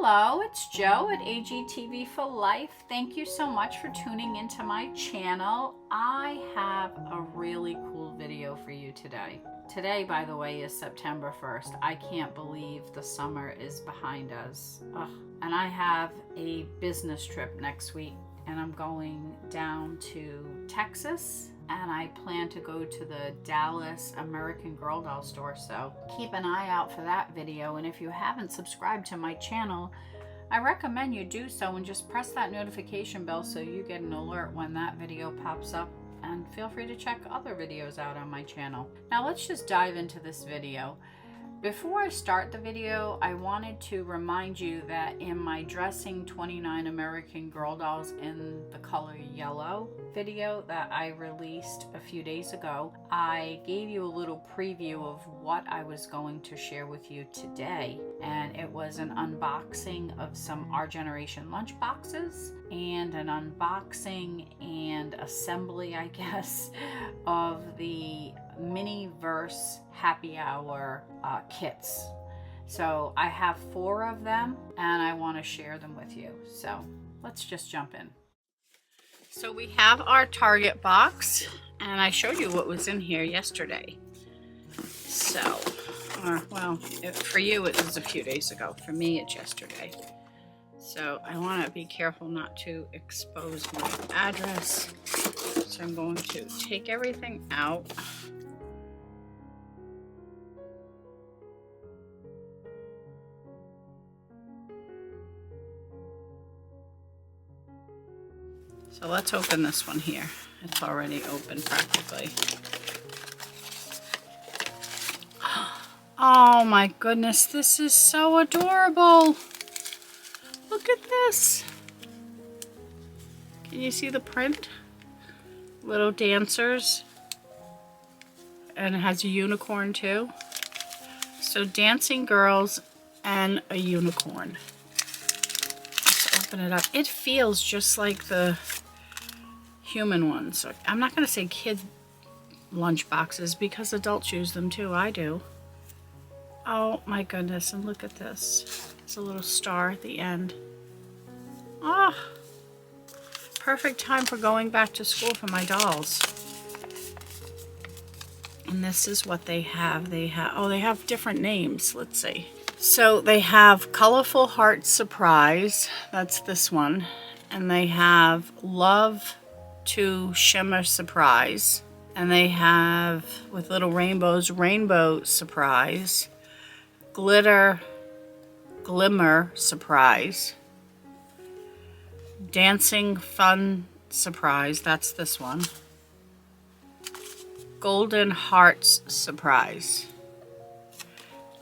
Hello, it's Joe at AGTV for Life. Thank you so much for tuning into my channel. I have a really cool video for you today. Today, by the way, is September 1st. I can't believe the summer is behind us. Ugh. And I have a business trip next week, and I'm going down to Texas, and I plan to go to the Dallas American Girl doll store, so keep an eye out for that video. And if you haven't subscribed to my channel, I recommend you do so and just press that notification bell so you get an alert when that video pops up, and feel free to check other videos out on my channel. Now let's just dive into this video. Before I start the video, I wanted to remind you that in my dressing 29 American Girl dolls in the color yellow video that I released a few days ago, I gave you a little preview of what I was going to share with you today. And it was an unboxing of some Our Generation Lunchboxes and an unboxing and assembly, I guess, of the mini verse happy hour kits. So I have 4 of them and I want to share them with you. So let's just jump in. So we have our Target box, and I showed you what was in here yesterday. So, well, for you it was a few days ago. For me it's yesterday. So I want to be careful not to expose my address. So I'm going to take everything out. So let's open this one here. It's already open practically. Oh my goodness, this is so adorable. Look at this. Can you see the print? Little dancers. And it has a unicorn too. So dancing girls and a unicorn. Let's open it up. It feels just like the human ones. So I'm not going to say kid lunch boxes because adults use them too. I do. Oh my goodness, and look at this. It's a little star at the end. Ah, oh, perfect time for going back to school for my dolls. And this is what they have. They have different names. Let's see. So they have Colorful Heart Surprise. That's this one. And they have Love to Shimmer Surprise, and they have, with little rainbows, Rainbow Surprise, Glimmer Surprise, Dancing Fun Surprise, that's this one, Golden Hearts Surprise.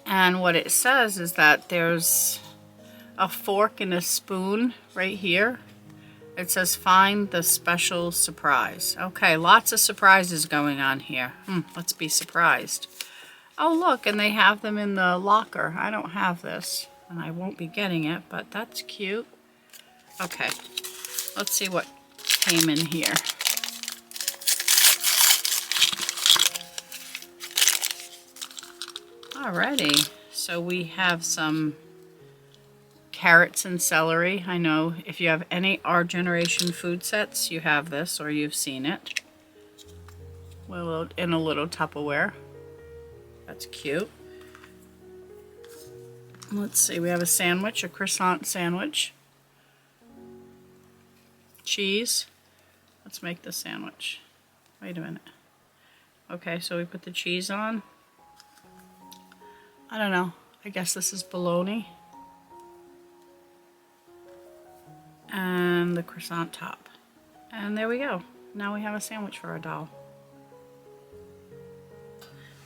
And what it says is that there's a fork and a spoon right here. It says, find the special surprise. Okay, lots of surprises going on here. Let's be surprised. Oh, look, and they have them in the locker. I don't have this, and I won't be getting it, but that's cute. Okay, let's see what came in here. Alrighty, so we have some carrots and celery. I know if you have any Our Generation food sets, you have this or you've seen it. In a little Tupperware. That's cute. Let's see, we have a sandwich, a croissant sandwich. Cheese. Let's make the sandwich. Wait a minute. Okay, so we put the cheese on. I don't know. I guess this is bologna. And the croissant top. And there we go. Now we have a sandwich for our doll.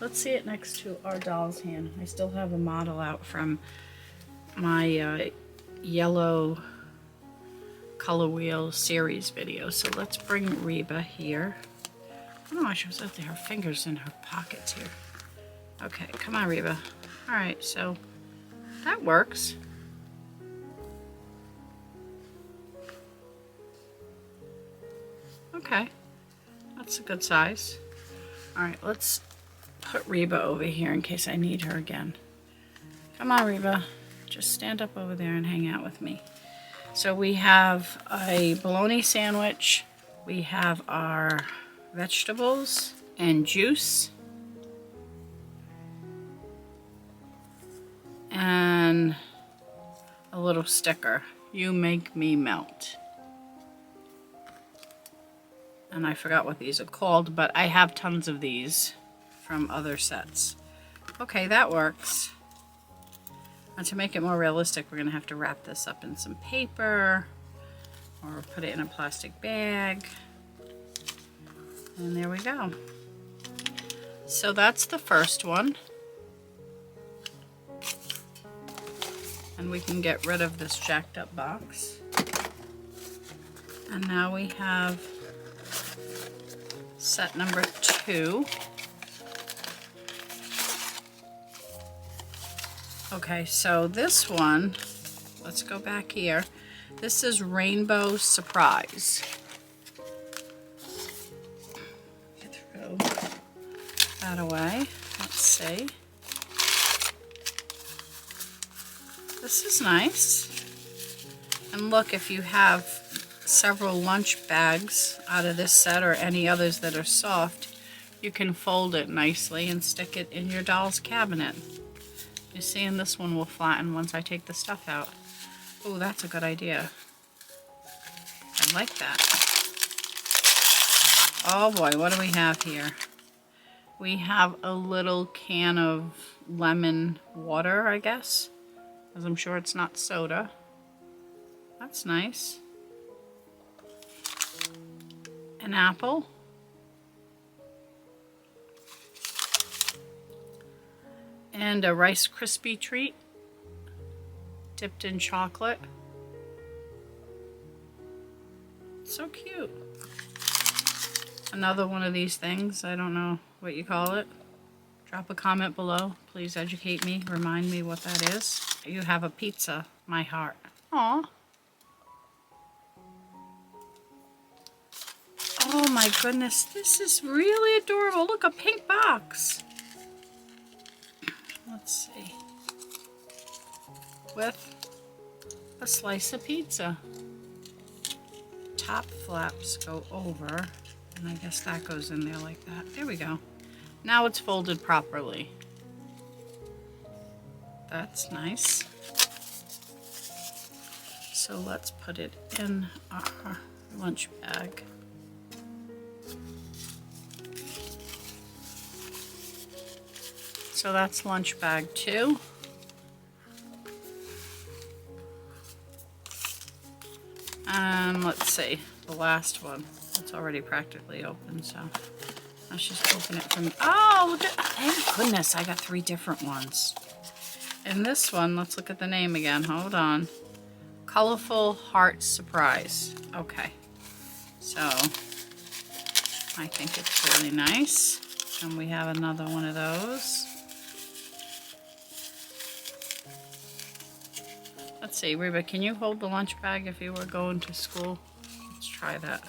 Let's see it next to our doll's hand. I still have a model out from my yellow color wheel series video. So let's bring Reba here. I don't know why she was out there. Her fingers in her pockets here. Okay, come on, Reba. All right, so that works. Okay, that's a good size. All right, let's put Reba over here in case I need her again. Come on, Reba. just stand up over there and hang out with me. So we have a bologna sandwich. We have our vegetables and juice. And a little sticker. You make me melt. And I forgot what these are called, but I have tons of these from other sets. Okay, that works. And to make it more realistic, we're gonna have to wrap this up in some paper or put it in a plastic bag. And there we go. So that's the first one. And we can get rid of this jacked up box. And now we have set number 2. Okay, so this one, let's go back here. This is Rainbow Surprise. Throw that away. Let's see. This is nice. And look, if you have several lunch bags out of this set or any others that are soft, you can fold it nicely and stick it in your doll's cabinet. You see, and this one will flatten once I take the stuff out. Oh, that's a good idea. I like that. Oh boy, what do we have here? We have a little can of lemon water, I guess, because I'm sure it's not soda. That's nice. An apple. And a Rice Krispie treat dipped in chocolate. So cute. Another one of these things. I don't know what you call it. Drop a comment below. Please educate me. Remind me what that is. You have a pizza. My heart. Aw. Oh my goodness. This is really adorable. Look, a pink box. Let's see. With a slice of pizza. Top flaps go over. And I guess that goes in there like that. There we go. Now it's folded properly. That's nice. So let's put it in our lunch bag. So that's lunch bag 2. And let's see, the last one. It's already practically open, so let's just open it from, oh, look at, thank goodness, I got 3 different ones. And this one, let's look at the name again, hold on. Colorful Heart Surprise. Okay, so I think it's really nice. And we have another one of those. Let's see, Reba, can you hold the lunch bag if you were going to school? Let's try that.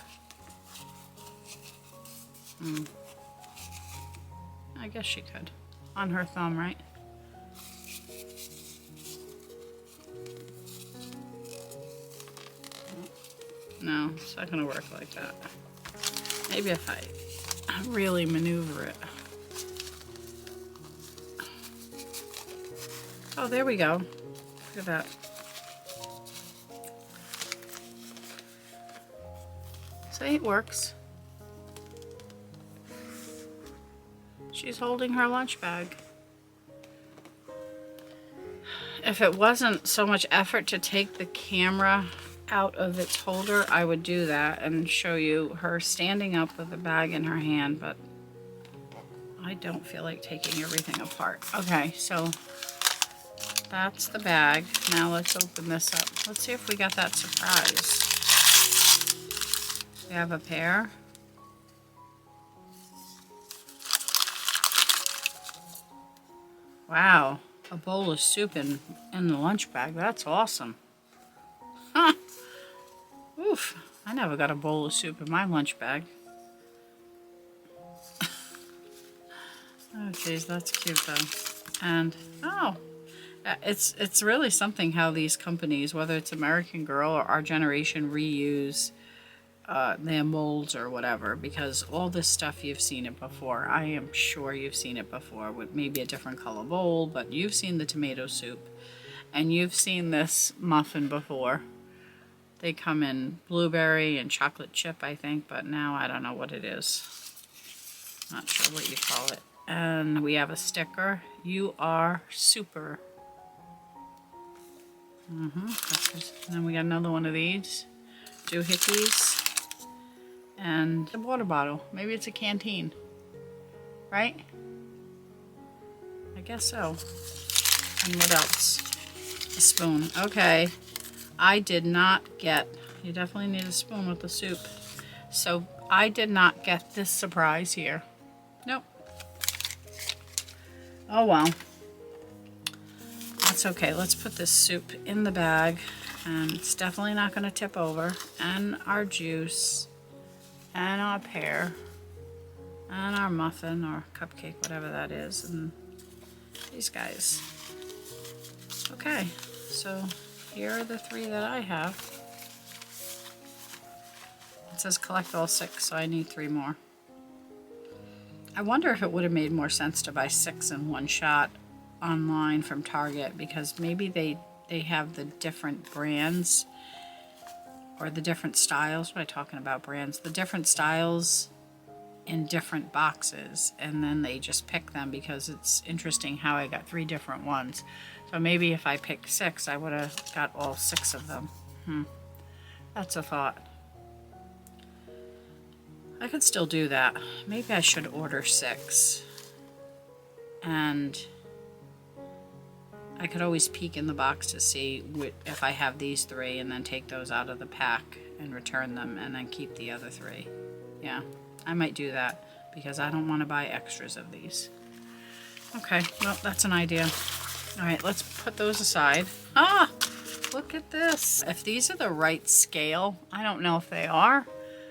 I guess she could. On her thumb, right? No, it's not gonna work like that. Maybe if I really maneuver it. Oh, there we go. Look at that. See, it works. She's holding her lunch bag. If it wasn't so much effort to take the camera out of its holder, I would do that and show you her standing up with the bag in her hand, but I don't feel like taking everything apart. Okay, so that's the bag. Now let's open this up. Let's see if we got that surprise. We have a pear. Wow, a bowl of soup in the lunch bag. That's awesome. Huh. Oof, I never got a bowl of soup in my lunch bag. Oh geez, that's cute though. And, oh, It's really something how these companies, whether it's American Girl or Our Generation, reuse their molds or whatever, because all this stuff you've seen it before. I am sure you've seen it before with maybe a different color bowl, but you've seen the tomato soup and you've seen this muffin before. They come in blueberry and chocolate chip, I think, but now I don't know what it is. Not sure what you call it. And we have a sticker. You are super. And then we got another one of these. Doohickeys. And a water bottle. Maybe it's a canteen. Right? I guess so. And what else? A spoon. Okay. I did not get... You definitely need a spoon with the soup. So I did not get this surprise here. Nope. Oh well. That's okay. Let's put this soup in the bag. And it's definitely not going to tip over. And our juice. And our pear. And our muffin or cupcake, whatever that is. And these guys. Okay. So here are the 3 that I have. It says collect all 6, so I need 3 more. I wonder if it would have made more sense to buy 6 in one shot online from Target, because maybe they have the different brands or the different styles. What am I talking about, brands? The different styles in different boxes, and then they just pick them, because it's interesting how I got 3 different ones. So maybe if I picked 6, I would have got all 6 of them. That's a thought. I could still do that. Maybe I should order 6. And I could always peek in the box to see if I have these 3, and then take those out of the pack and return them, and then keep the other 3. Yeah, I might do that, because I don't want to buy extras of these. Okay, well, that's an idea. All right, let's put those aside. Ah, look at this. If these are the right scale, I don't know if they are.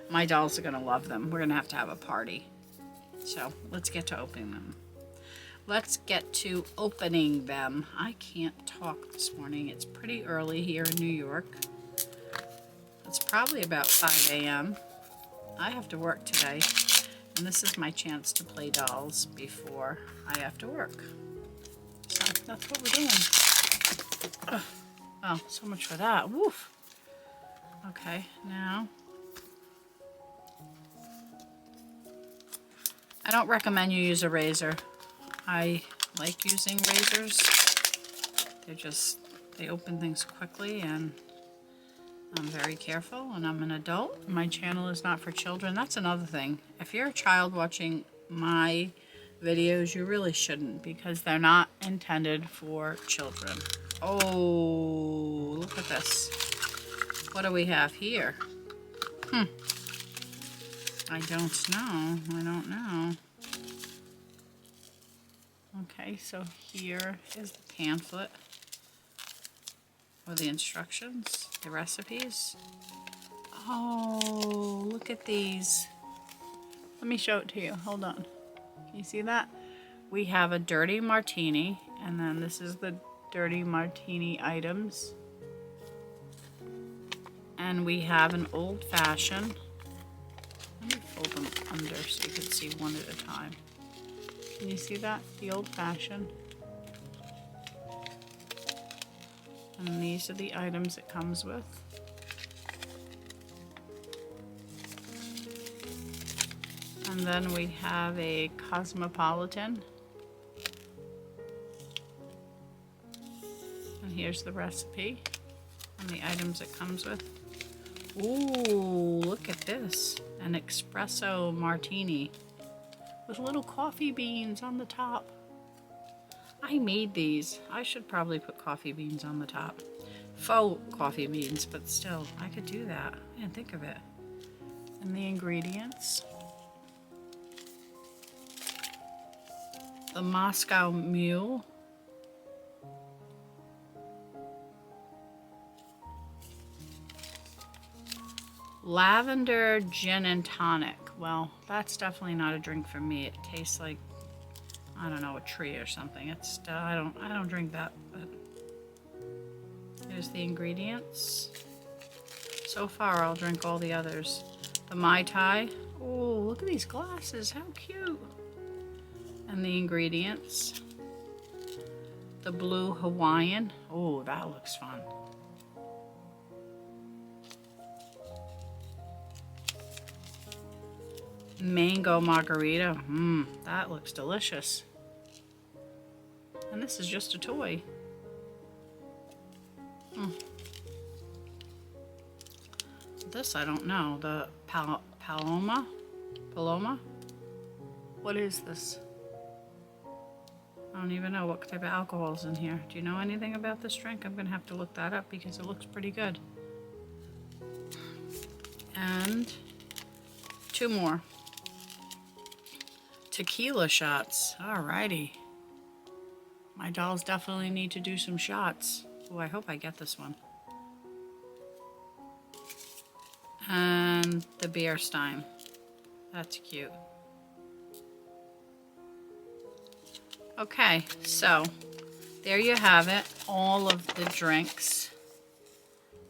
My dolls are going to love them. We're going to have a party. So let's get to opening them. Let's get to opening them. I can't talk this morning. It's pretty early here in New York. It's probably about 5 a.m. I have to work today, and this is my chance to play dolls before I have to work. So that's what we're doing. Ugh. Oh, so much for that. Woof. Okay, now... I don't recommend you use a razor. I like using razors. They open things quickly, and I'm very careful, and I'm an adult. My channel is not for children. That's another thing. If you're a child watching my videos, you really shouldn't, because they're not intended for children. Oh, look at this. What do we have here? I don't know. Okay, so here is the pamphlet with the instructions, the recipes. Oh, look at these. Let me show it to you. Hold on. Can you see that? We have a dirty martini, and then this is the dirty martini items. And we have an old-fashioned. Let me fold them under so you can see one at a time. Can you see that? The old-fashioned. And these are the items it comes with. And then we have a cosmopolitan. And here's the recipe and the items it comes with. Ooh, look at this. An espresso martini with little coffee beans on the top. I made these. I should probably put coffee beans on the top. Faux coffee beans, but still, I could do that. I didn't think of it. And the ingredients. The Moscow Mule. Lavender gin and tonic. Well, that's definitely not a drink for me. It tastes like, I don't know, a tree or something. It's I don't drink that. But Here's the ingredients. So far, I'll drink all the others. The Mai Tai. Oh, look at these glasses. How cute. And the ingredients. The blue Hawaiian. Oh, that looks fun. Mango margarita. That looks delicious. And this is just a toy. This I don't know. The Paloma? What is this? I don't even know what type of alcohol's in here. Do you know anything about this drink? I'm gonna have to look that up because it looks pretty good. And 2 more. Tequila shots. Alrighty. My dolls definitely need to do some shots. Oh, I hope I get this one. And the beer stein. That's cute. Okay, so there you have it. All of the drinks.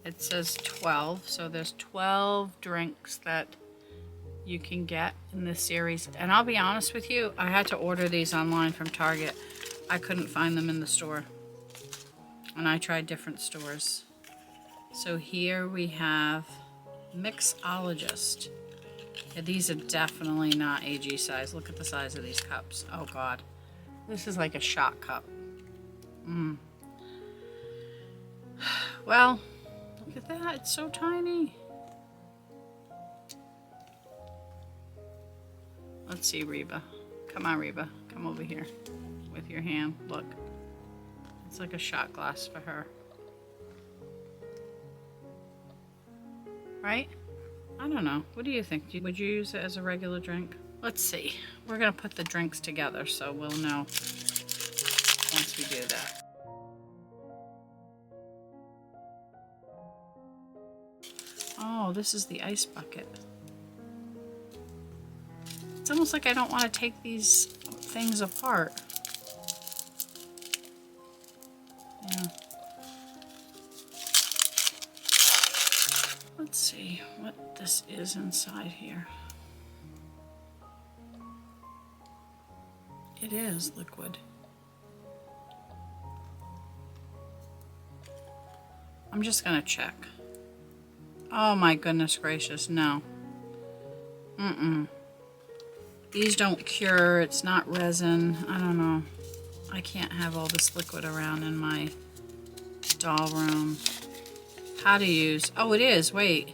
It says 12, so there's 12 drinks that you can get in this series. And I'll be honest with you, I had to order these online from Target. I couldn't find them in the store. And I tried different stores. So here we have Mixologist. Yeah, these are definitely not AG size. Look at the size of these cups. Oh God. This is like a shot cup. Well, look at that. It's so tiny. Let's see, Reba. Come on, Reba. Come over here with your hand. Look. It's like a shot glass for her. Right? I don't know. What do you think? Would you use it as a regular drink? Let's see. We're going to put the drinks together so we'll know once we do that. Oh, this is the ice bucket. It's almost like I don't want to take these things apart. Yeah. Let's see what this is inside here. It is liquid. I'm just gonna check. Oh my goodness gracious, no. These don't cure, it's not resin, I don't know. I can't have all this liquid around in my doll room. How to use, oh it is, wait.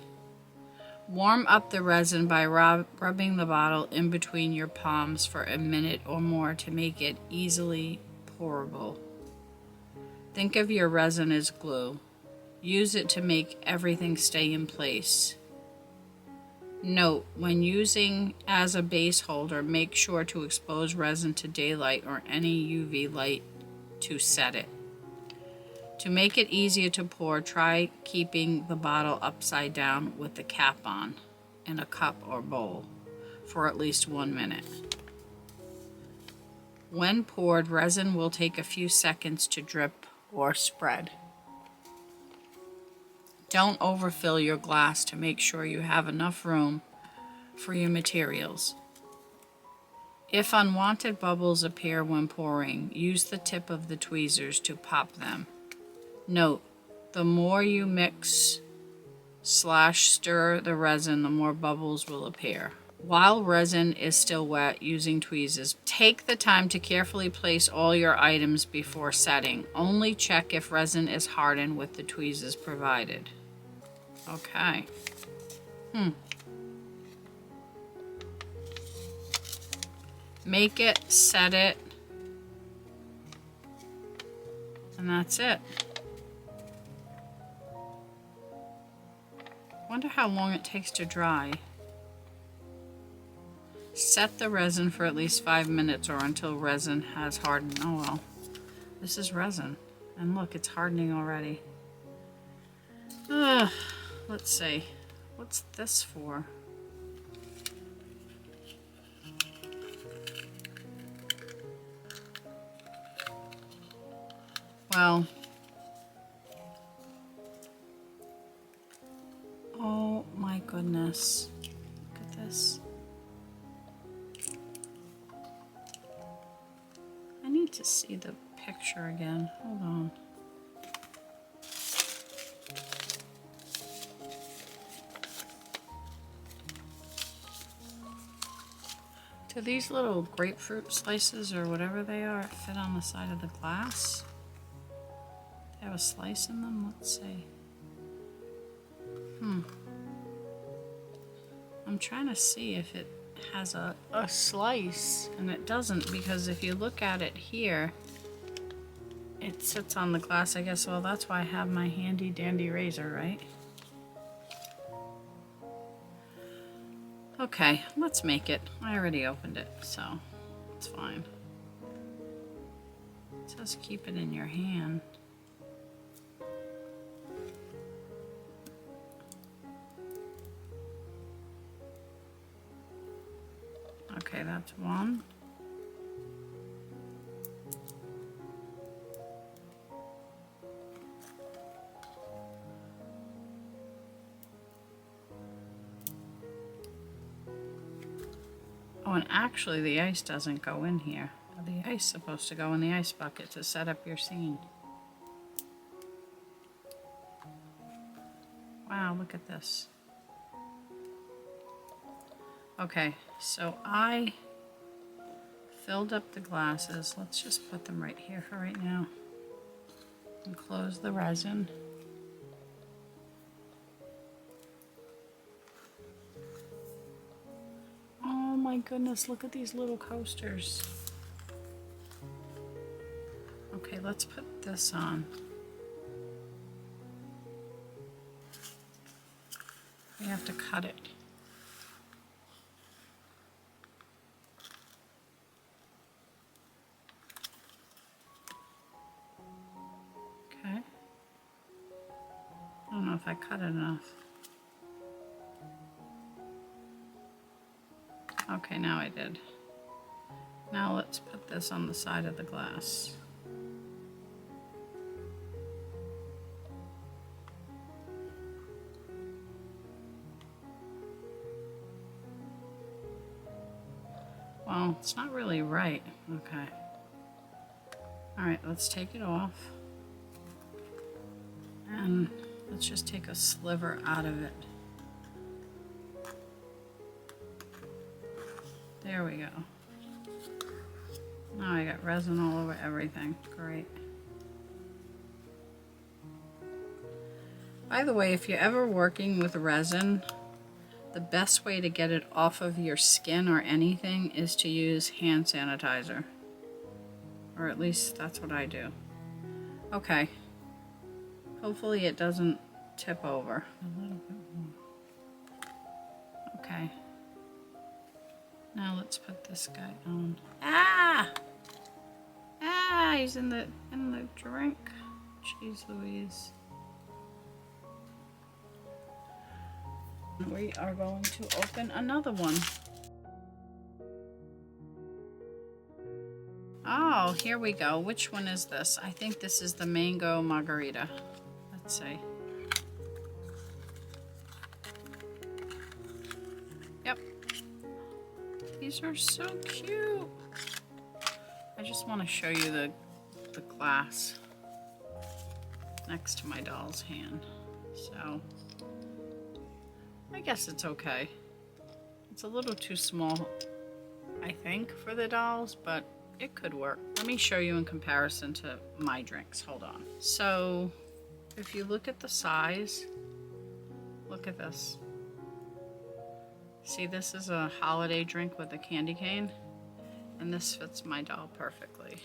Warm up the resin by rubbing the bottle in between your palms for a minute or more to make it easily pourable. Think of your resin as glue. Use it to make everything stay in place. Note, when using as a base holder, make sure to expose resin to daylight or any UV light to set it. To make it easier to pour, try keeping the bottle upside down with the cap on in a cup or bowl for at least 1 minute. When poured, resin will take a few seconds to drip or spread. Don't overfill your glass to make sure you have enough room for your materials. If unwanted bubbles appear when pouring, use the tip of the tweezers to pop them. Note, the more you mix/stir the resin, the more bubbles will appear. While resin is still wet, using tweezers, take the time to carefully place all your items before setting. Only check if resin is hardened with the tweezers provided. Okay. Make it, set it, and that's it. Wonder how long it takes to dry. Set the resin for at least 5 minutes or until resin has hardened. Oh well, this is resin. And look, it's hardening already. Let's see. What's this for? Well, goodness. Look at this. I need to see the picture again. Hold on. Do these little grapefruit slices or whatever they are fit on the side of the glass? They have a slice in them? Let's see. I'm trying to see if it has a slice, and it doesn't, because if you look at it here, it sits on the glass, I guess. Well, that's why I have my handy dandy razor, right? Okay, let's make it. I already opened it, so it's fine. It says keep it in your hand. Okay, that's one. Oh, and actually the ice doesn't go in here. The ice is supposed to go in the ice bucket to set up your scene. Wow, look at this. Okay, so I filled up the glasses. Let's just put them right here for right now. And close the resin. Oh my goodness, look at these little coasters. Okay, let's put this on. We have to cut it. Okay. I don't know if I cut it enough. Okay, now I did. Now let's put this on the side of the glass. Well, it's not really right. Okay. All right, let's take it off. And let's just take a sliver out of it. There we go. Now I got resin all over everything. Great. By the way, if you're ever working with resin, the best way to get it off of your skin or anything is to use hand sanitizer. Or at least that's what I do. Okay. Hopefully it doesn't tip over. A little bit more. Okay. Now let's put this guy on. Ah! Ah, he's in the drink. Jeez Louise. We are going to open another one. Oh, here we go. Which one is this? I think this is the mango margarita. Let's see. Yep. These are so cute. I just want to show you the glass next to my doll's hand. So I guess it's okay. It's a little too small, I think, for the dolls, but it could work. Let me show you in comparison to my drinks. Hold on. So if you look at the size, look at this. See, this is a holiday drink with a candy cane, and this fits my doll perfectly.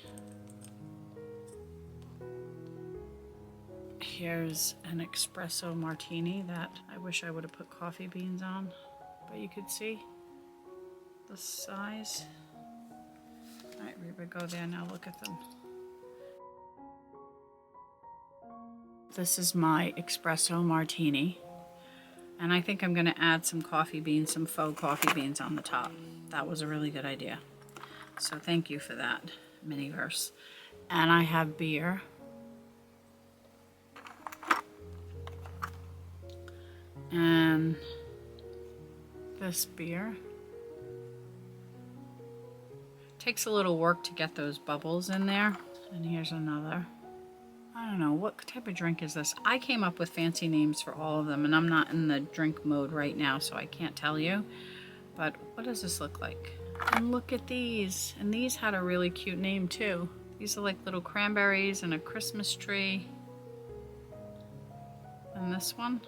Here's an espresso martini that I wish I would have put coffee beans on, but you could see the size. All right, Reba, go there now. Look at them. This is my espresso martini, and I think I'm going to add some coffee beans, some faux coffee beans on the top. That was a really good idea. So thank you for that, Miniverse. And I have beer. And this beer. Takes a little work to get those bubbles in there. And here's another. I don't know, what type of drink is this? I came up with fancy names for all of them, and I'm not in the drink mode right now, so I can't tell you. But what does this look like? And look at these. And these had a really cute name too. These are like little cranberries and a Christmas tree. And this one.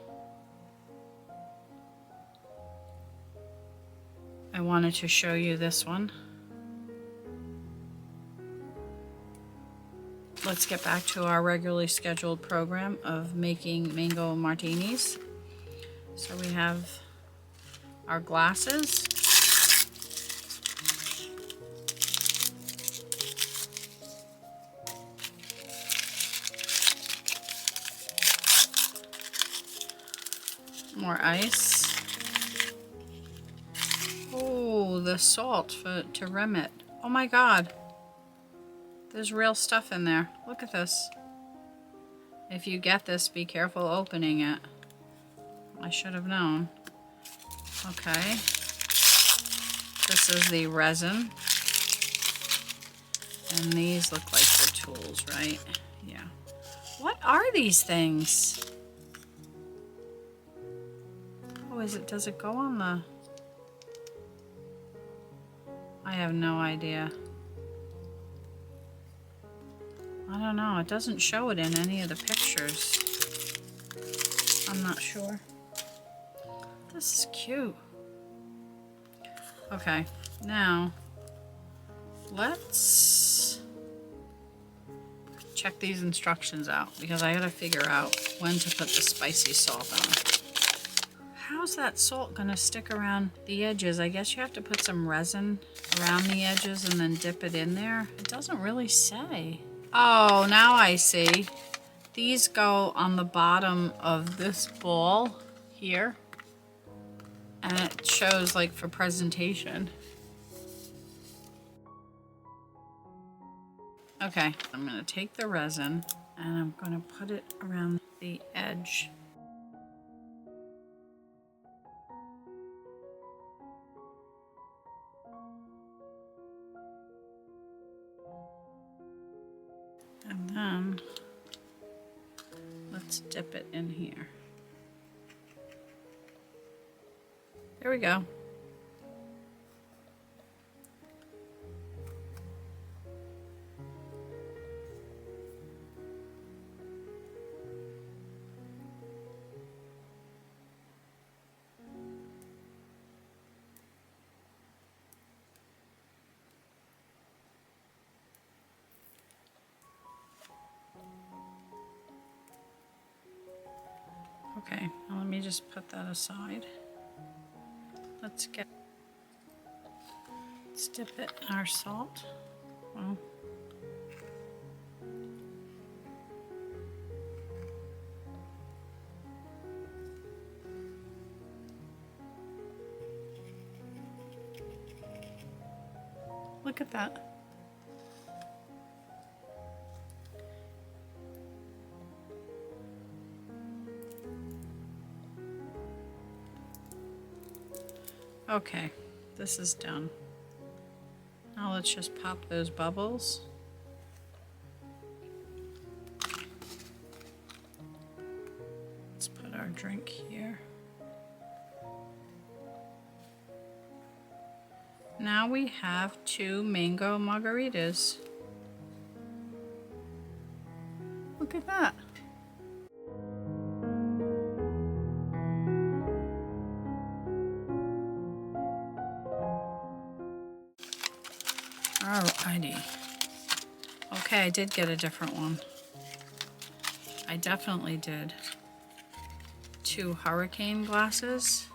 I wanted to show you this one. Let's get back to our regularly scheduled program of making mango martinis. So we have our glasses. More ice. Oh, the salt to rim it. Oh my God. There's real stuff in there. Look at this. If you get this, be careful opening it. I should have known. Okay. This is the resin. And these look like the tools, right? Yeah. What are these things? Oh, does it go on the... I have no idea. I don't know. It doesn't show it in any of the pictures. I'm not sure. This is cute. Okay, now let's check these instructions out because I gotta figure out when to put the spicy salt on. How's that salt gonna stick around the edges? I guess you have to put some resin around the edges and then dip it in there. It doesn't really say. Oh, now I see. These go on the bottom of this ball here. And it shows like for presentation. Okay, I'm gonna take the resin and I'm gonna put it around the edge. And then let's dip it in here. There we go. Okay, now let me just put that aside. Let's dip it in our salt. Well, look at that. Okay, this is done. Now let's just pop those bubbles. Let's put our drink here. Now we have 2 mango margaritas. Look at that. Alrighty. Okay, I did get a different one. I definitely did. 2 hurricane glasses.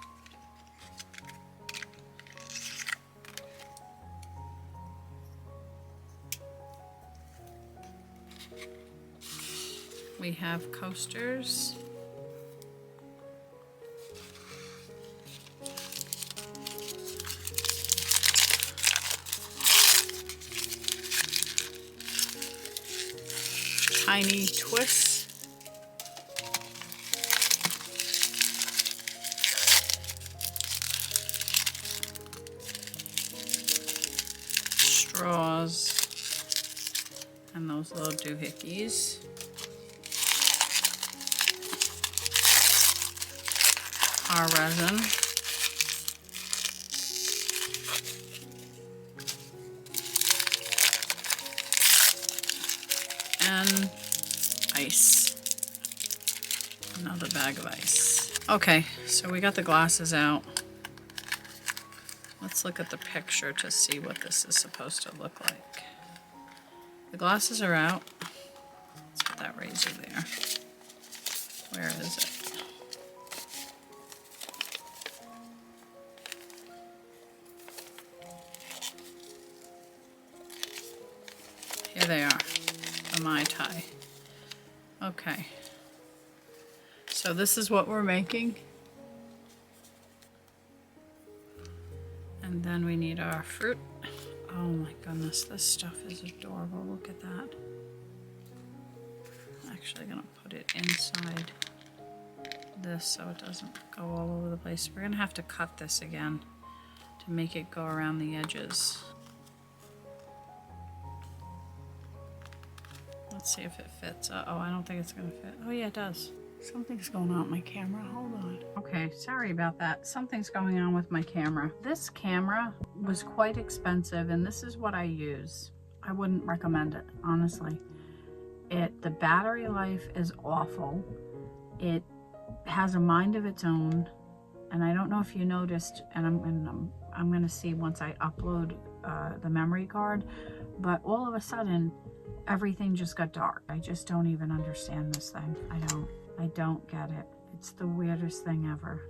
We have coasters. Tiny twists. And those little doohickeys. Our resin. And ice. Another bag of ice. Okay, so we got the glasses out. Let's look at the picture to see what this is supposed to look like. The glasses are out. Let's put that razor there. Where is it? Here they are, the Mai Tai. Okay. So this is what we're making. And then we need our fruit. Oh my goodness, this stuff is adorable. Look at that. I'm actually gonna put it inside this so it doesn't go all over the place. We're gonna have to cut this again to make it go around the edges. Let's see if it fits. Uh-oh, I don't think it's gonna fit. Oh yeah, it does. Something's going on with my camera. Hold on. Okay, sorry about that. Something's going on with my camera. This camera was quite expensive, and this is what I use. I wouldn't recommend it, honestly. The battery life is awful. It has a mind of its own, and I don't know if you noticed, and I'm gonna see once I upload the memory card, but all of a sudden, everything just got dark. I just don't even understand this thing. I don't get it. It's the weirdest thing ever.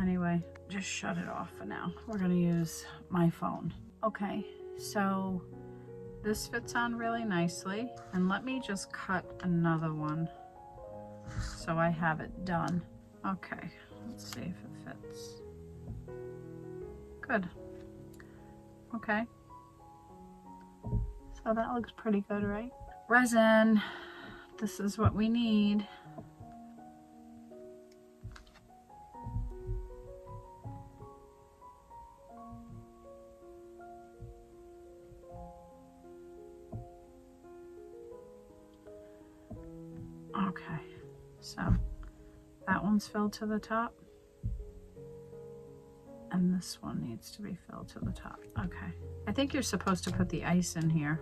Anyway, just shut it off for now. We're gonna use my phone. Okay, so this fits on really nicely. And let me just cut another one so I have it done. Okay, let's see if it fits. Good. Okay. So that looks pretty good, right? Resin. This is what we need. Okay, so that one's filled to the top, and this one needs to be filled to the top. Okay, I think you're supposed to put the ice in here,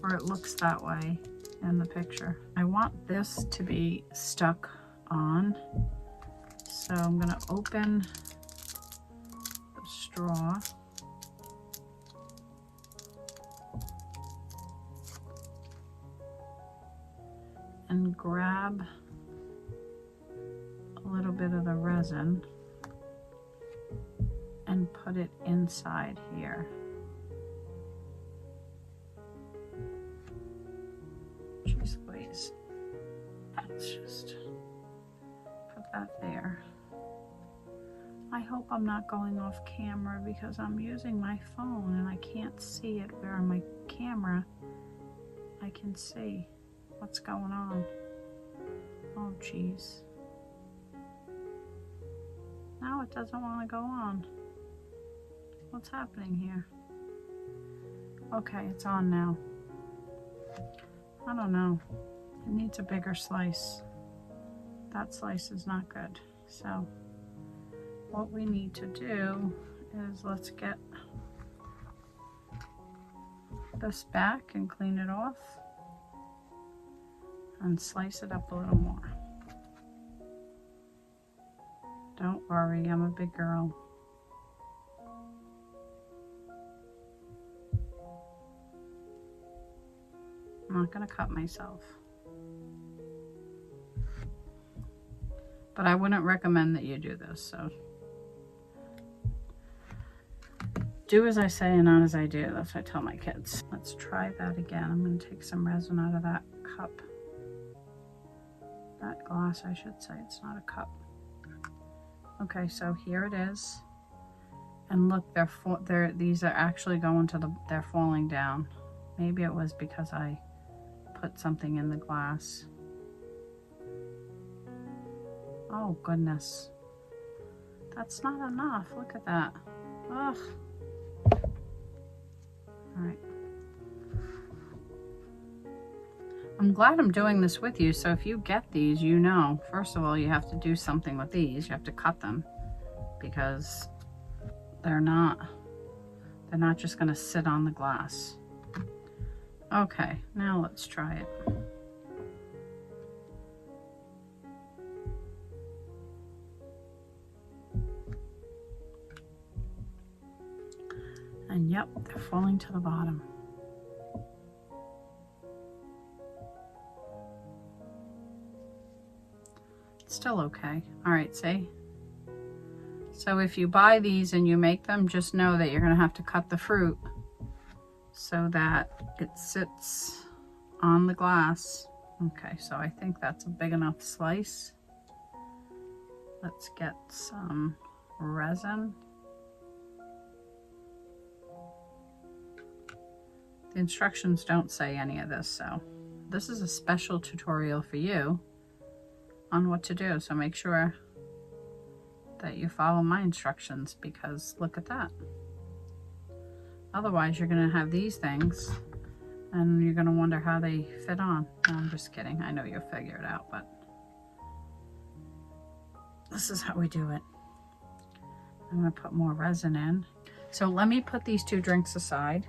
or it looks that way in the picture. I want this to be stuck on, so I'm gonna open the straw. And grab a little bit of the resin and put it inside here. Jeez Louise. Let's just put that there. I hope I'm not going off camera because I'm using my phone and I can't see it, where on my camera I can see what's going on. Oh geez. Now it doesn't want to go on. What's happening here? Okay, it's on now. I don't know. It needs a bigger slice. That slice is not good. So what we need to do is let's get this back and clean it off. And slice it up a little more. Don't worry, I'm a big girl. I'm not gonna cut myself. But I wouldn't recommend that you do this, so. Do as I say and not as I do. That's what I tell my kids. Let's try that again. I'm gonna take some resin out of that cup. That glass, I should say. It's not a cup. Okay, so here it is. And look, these are actually going to they're falling down. Maybe it was because I put something in the glass. Oh goodness. That's not enough. Look at that. Ugh. All right. I'm glad I'm doing this with you. So if you get these, you know, first of all, you have to do something with these. You have to cut them because they're not just going to sit on the glass. Okay, now let's try it. And yep, they're falling to the bottom. It's still okay. All right, see? So if you buy these and you make them, just know that you're gonna have to cut the fruit so that it sits on the glass. Okay, so I think that's a big enough slice. Let's get some resin. The instructions don't say any of this, so this is a special tutorial for you on what to do. So make sure that you follow my instructions, because look at that. Otherwise, you're gonna have these things and you're gonna wonder how they fit on. No, I'm just kidding. I know you'll figure it out, but this is how we do it. I'm gonna put more resin in. So let me put these two drinks aside.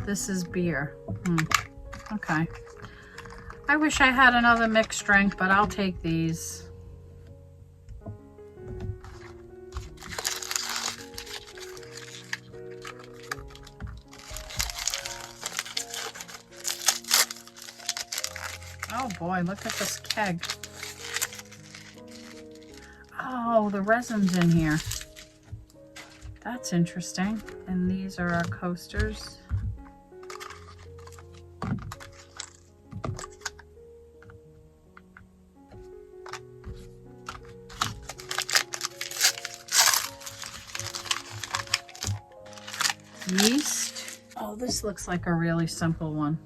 This is beer. Okay. I wish I had another mixed drink, but I'll take these. Oh boy, look at this keg. Oh, the resin's in here. That's interesting. And these are our coasters. Yeast. Oh, this looks like a really simple one.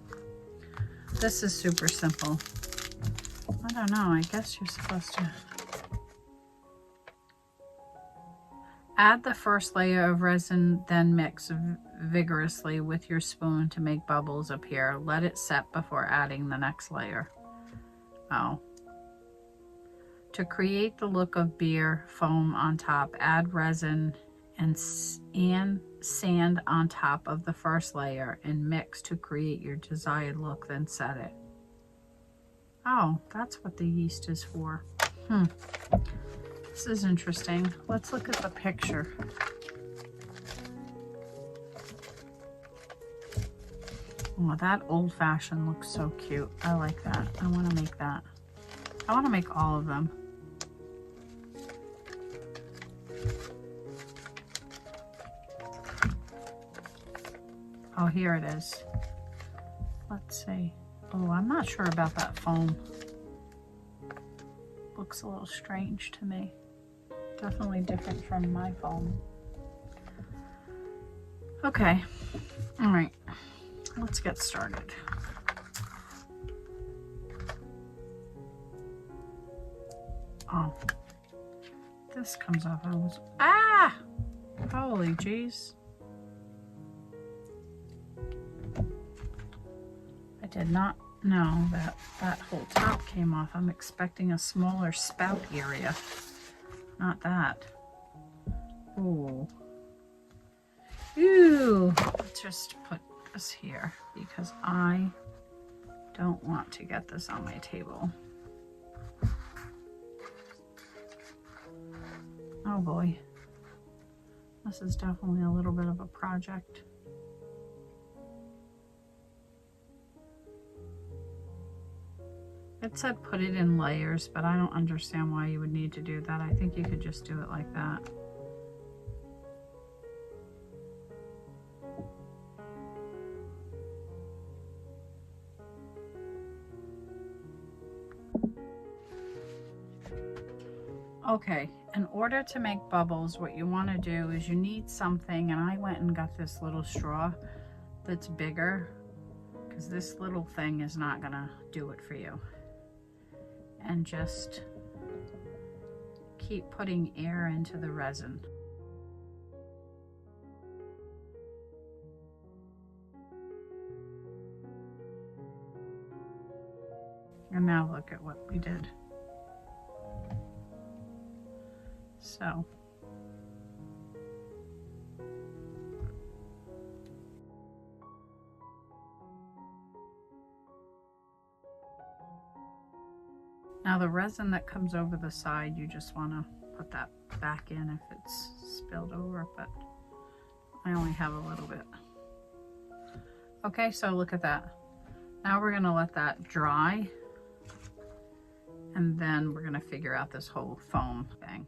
This is super simple. I don't know, I guess you're supposed to add the first layer of resin, then mix vigorously with your spoon to make bubbles appear. Let it set before adding the next layer. Oh. To create the look of beer foam on top, add resin and sand on top of the first layer and mix to create your desired look, then set it. Oh, that's what the yeast is for. This is interesting. Let's look at the picture. Oh, that old-fashioned looks so cute. I like that. I want to make that. I want to make all of them. Oh, here it is. Let's see. Oh, I'm not sure about that foam. Looks a little strange to me. Definitely different from my foam. Okay. All right. Let's get started. Oh, this comes off. Ah! Holy jeez. I did not know that that whole top came off. I'm expecting a smaller spout area. Not that. Ooh. Ooh. Let's just put this here because I don't want to get this on my table. Oh boy. This is definitely a little bit of a project. It said put it in layers, but I don't understand why you would need to do that. I think you could just do it like that. Okay, in order to make bubbles, what you want to do is you need something, and I went and got this little straw that's bigger because this little thing is not gonna do it for you. And just keep putting air into the resin. And now look at what we did. So. Now the resin that comes over the side, you just want to put that back in if it's spilled over, but I only have a little bit. Okay, so look at that. Now we're going to let that dry, and then we're going to figure out this whole foam thing.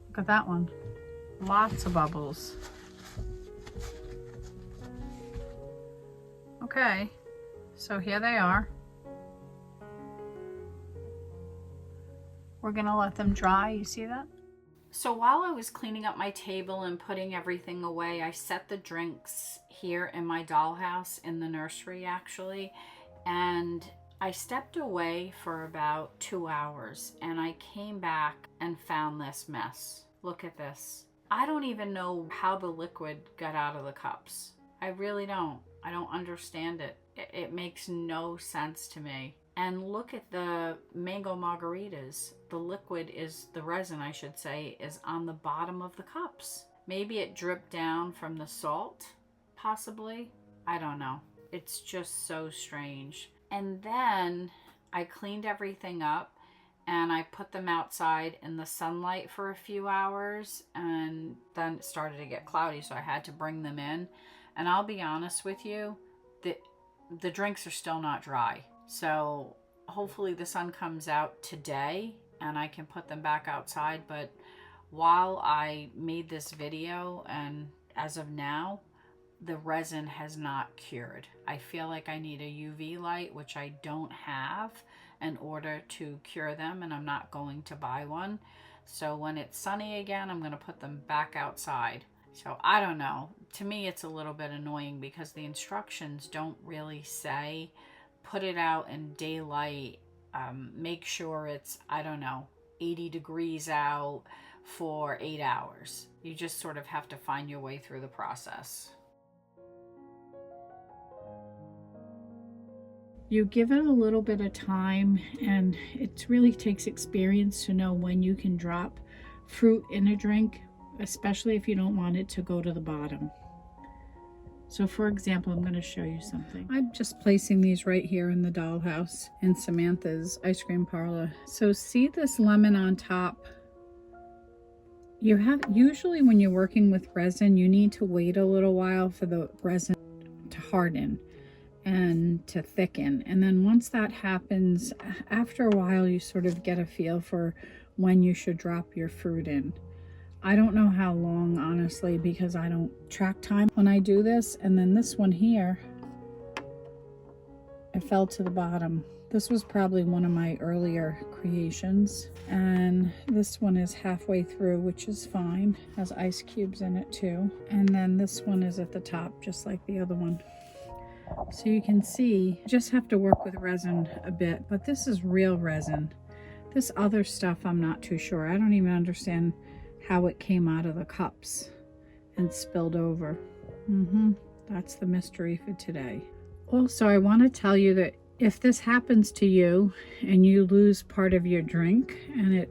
Look at that one. Lots of bubbles. Okay, so here they are. We're gonna let them dry, you see that? So while I was cleaning up my table and putting everything away, I set the drinks here in my dollhouse, in the nursery actually, and I stepped away for about 2 hours and I came back and found this mess. Look at this. I don't even know how the liquid got out of the cups. I really don't. I don't understand it. It makes no sense to me. And look at the mango margaritas. The liquid is, the resin I should say, is on the bottom of the cups. Maybe it dripped down from the salt, possibly. I don't know. It's just so strange. And then I cleaned everything up and I put them outside in the sunlight for a few hours, and then it started to get cloudy, so I had to bring them in. And I'll be honest with you, the drinks are still not dry. So hopefully the sun comes out today and I can put them back outside. But while I made this video, and as of now, the resin has not cured. I feel like I need a UV light, which I don't have, in order to cure them, and I'm not going to buy one. So when it's sunny again, I'm going to put them back outside. So I don't know. To me, it's a little bit annoying because the instructions don't really say put it out in daylight, make sure it's, I don't know, 80 degrees out for 8 hours. You just sort of have to find your way through the process. You give it a little bit of time, and it really takes experience to know when you can drop fruit in a drink, especially if you don't want it to go to the bottom. So for example, I'm going to show you something. I'm just placing these right here in the dollhouse in Samantha's ice cream parlor. So see this lemon on top? Usually when you're working with resin, you need to wait a little while for the resin to harden and to thicken. And then once that happens, after a while, you sort of get a feel for when you should drop your fruit in. I don't know how long, honestly, because I don't track time when I do this. And then this one here, it fell to the bottom. This was probably one of my earlier creations. And this one is halfway through, which is fine. Has ice cubes in it too. And then this one is at the top, just like the other one. So you can see, you just have to work with resin a bit, but this is real resin. This other stuff, I'm not too sure. I don't even understand how it came out of the cups and spilled over. That's the mystery for today. Also, I want to tell you that if this happens to you and you lose part of your drink and it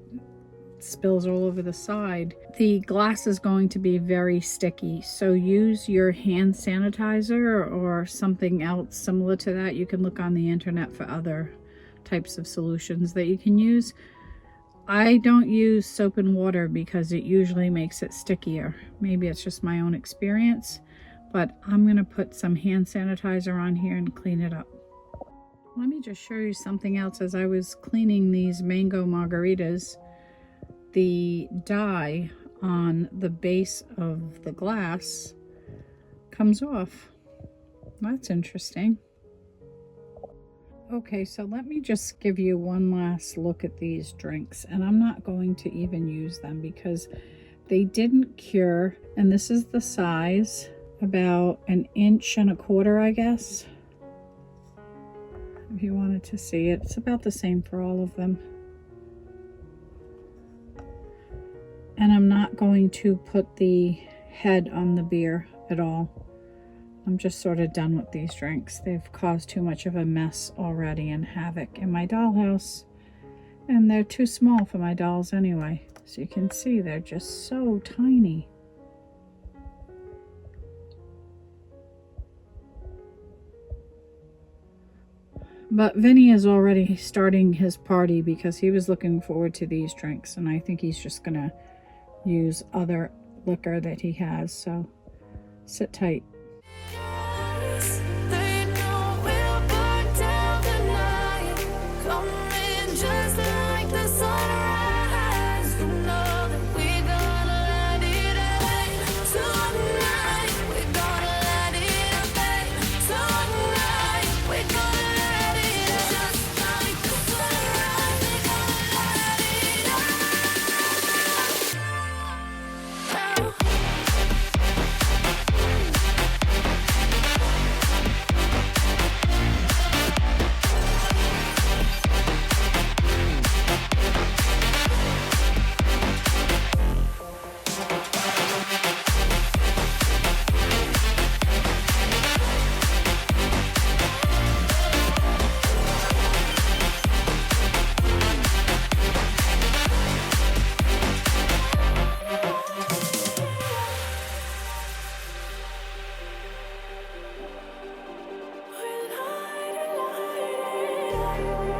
spills all over the side, the glass is going to be very sticky. So use your hand sanitizer or something else similar to that. You can look on the internet for other types of solutions that you can use. I don't use soap and water because it usually makes it stickier. Maybe it's just my own experience, but I'm going to put some hand sanitizer on here and clean it up. Let me just show you something else. As I was cleaning these mango margaritas, the dye on the base of the glass comes off. That's interesting. Okay, so let me just give you one last look at these drinks, and I'm not going to even use them because they didn't cure. And this is the size, about 1.25 inches, I guess, if you wanted to see it. It's about the same for all of them. And I'm not going to put the head on the beer at all. I'm just sort of done with these drinks. They've caused too much of a mess already and havoc in my dollhouse. And they're too small for my dolls anyway. So you can see they're just so tiny. But Vinny is already starting his party because he was looking forward to these drinks. And I think he's just going to use other liquor that he has. So sit tight.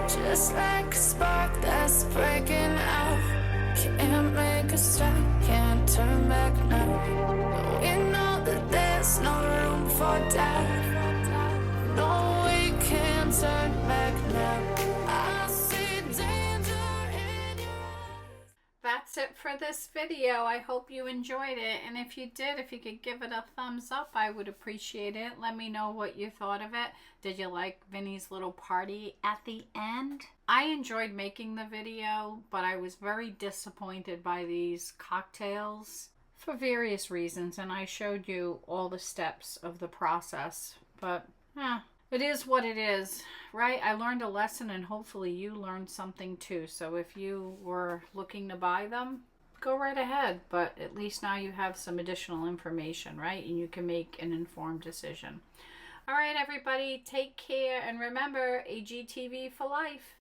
Just like a spark that's breaking out, can't make a stop, can't turn back now. We know that there's no room for doubt. No, we can't turn back now. I see danger in your eyes. That's it for this video. I hope you enjoyed it, and if you did, if you could give it a thumbs up, I would appreciate it. Let me know what you thought of it. Did you like Vinny's little party at the end? I enjoyed making the video, but I was very disappointed by these cocktails for various reasons, and I showed you all the steps of the process. But it is what it is, right? I learned a lesson, and hopefully you learned something too. So if you were looking to buy them, go right ahead. But at least now you have some additional information, right? And you can make an informed decision. All right, everybody, take care. And remember, AGTV for life.